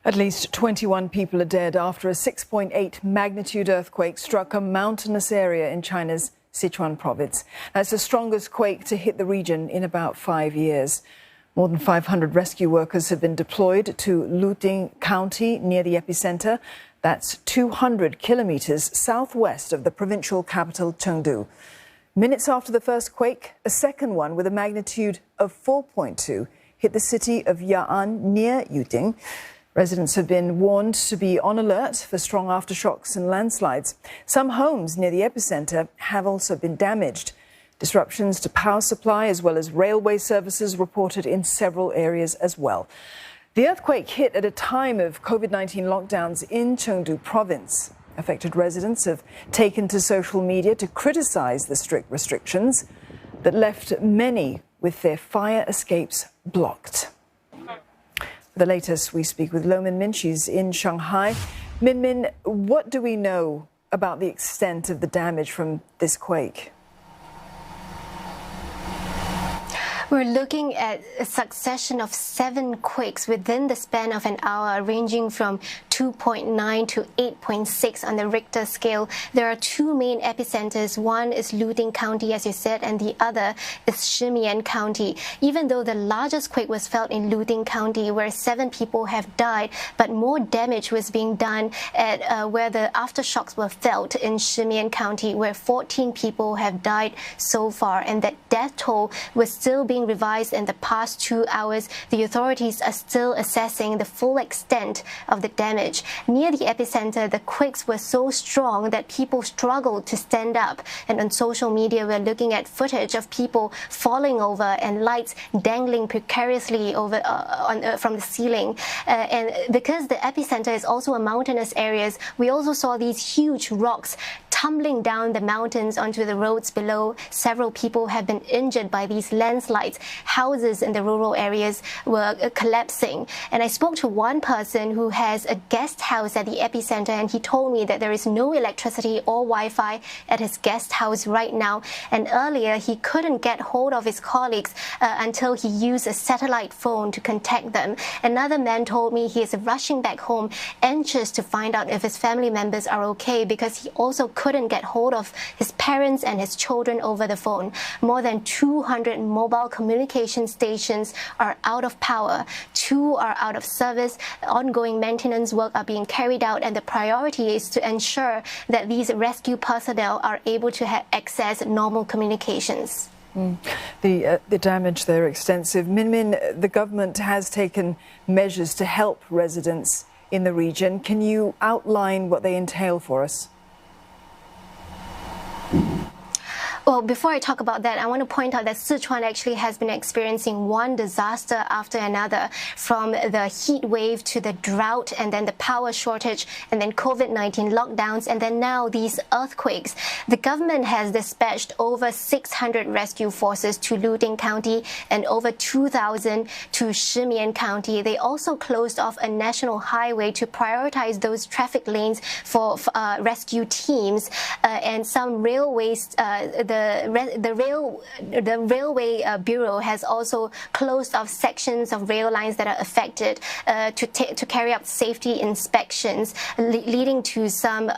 At least 21 people are dead after a 6.8-magnitude earthquake struck a mountainous area in China's Sichuan province. That's the strongest quake to hit the region in about 5 years. More than 500 rescue workers have been deployed to Luting County near the epicenter. That's 200 kilometers southwest of the provincial capital, Chengdu. Minutes after the first quake, a second one with a magnitude of 4.2 hit the city of Ya'an near Yuting. Residents have been warned to be on alert for strong aftershocks and landslides. Some homes near the epicenter have also been damaged. Disruptions to power supply as well as railway services reported in several areas as well. The earthquake hit at a time of COVID-19 lockdowns in Chengdu province. Affected residents have taken to social media to criticize the strict restrictions that left many with their fire escapes blocked. The latest, we speak with Lo Min. She's in Shanghai. Min, what do we know about the extent of the damage from this quake? We're looking at a succession of 7 quakes within the span of an hour, ranging from 2.9 to 8.6 on the Richter scale. There are 2 main epicenters. One is Luting County, as you said, and the other is Sichuan County. Even though the largest quake was felt in Luting County, where 7 people have died, but more damage was being done at where the aftershocks were felt in Sichuan County, where 14 people have died so far, and that death toll was still being revised in the past 2 hours. The authorities are still assessing the full extent of the damage. Near the epicenter, the quakes were so strong that people struggled to stand up. And on social media, we're looking at footage of people falling over and lights dangling precariously over from the ceiling. And because the epicenter is also a mountainous area, we also saw these huge rocks tumbling down the mountains onto the roads below. Several people have been injured by these landslides. Houses in the rural areas were collapsing. And I spoke to one person who has a guest house at the epicenter, and he told me that there is no electricity or Wi-Fi at his guest house right now. And earlier, he couldn't get hold of his colleagues until he used a satellite phone to contact them. Another man told me he is rushing back home, anxious to find out if his family members are okay, because he also couldn't get hold of his parents and his children over the phone. More than 200 mobile communication stations are out of power. 2 are out of service. Ongoing maintenance work are being carried out, and the priority is to ensure that these rescue personnel are able to access normal communications. The damage there extensive. Min, the government has taken measures to help residents in the region. Can you outline what they entail for us? Well, before I talk about that, I want to point out that Sichuan actually has been experiencing one disaster after another, from the heat wave to the drought, and then the power shortage, and then COVID-19 lockdowns, and then now these earthquakes. The government has dispatched over 600 rescue forces to Luting County and over 2,000 to Sichuan County. They also closed off a national highway to prioritize those traffic lanes for rescue teams, and some railways. The Railway Bureau has also closed off sections of rail lines that are affected to carry out safety inspections, leading to some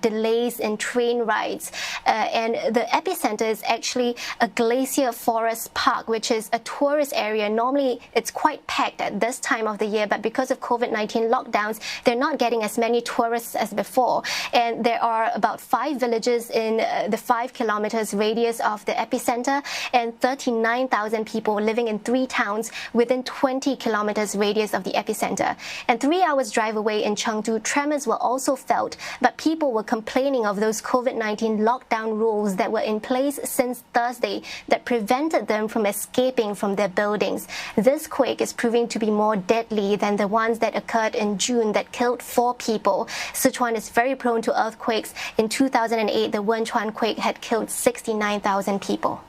delays in train rides. And the epicenter is actually a glacier forest park, which is a tourist area. Normally, it's quite packed at this time of the year, but because of COVID-19 lockdowns, they're not getting as many tourists as before. And there are about 5 villages in the 5 kilometers radius of the epicenter, and 39,000 people living in 3 towns within 20 kilometers radius of the epicenter. And 3 hours drive away in Chengdu, tremors were also felt, but people were complaining of those COVID-19 lockdown rules that were in place since Thursday that prevented them from escaping from their buildings. This quake is proving to be more deadly than the ones that occurred in June that killed 4 people. Sichuan is very prone to earthquakes. In 2008, the Wenchuan quake had killed 69,000 people.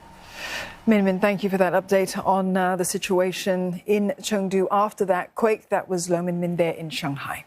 Min, thank you for that update on the situation in Chengdu after that quake. That was Lo Min there in Shanghai.